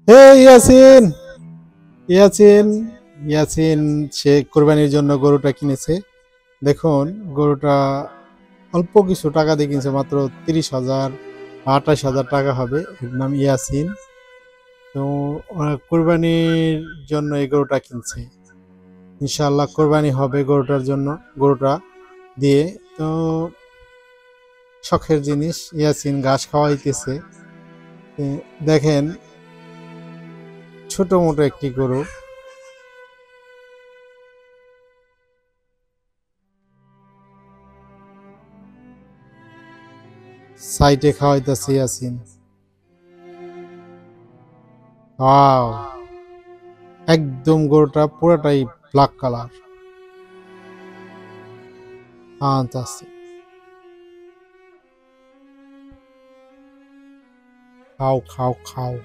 হে ইয়াসিন, ইয়াসিন, ইয়াসিন সে কোরবানির জন্য গরুটা কিনেছে। দেখুন, গরুটা অল্প কিছু টাকা দিয়ে কিনছে, মাত্র 30,000 28,000 টাকা হবে। এর নাম ইয়াসিন। তো কোরবানির জন্য এই গরুটা কিনছে। ইনশাআল্লাহ কোরবানি হবে গরুটার জন্য, গরুটা দিয়ে। তো শখের জিনিস, ইয়াসিন ঘাস খাওয়াইতেছে। দেখেন, ছোট মোটো একটি গরু। সাইডে খাওয়াইতেছে ইয়াসিন। ওয়াও, একদম গরুটা পুরোটাই ব্ল্যাক কালার। আনতাছে, খাও খাও খাও।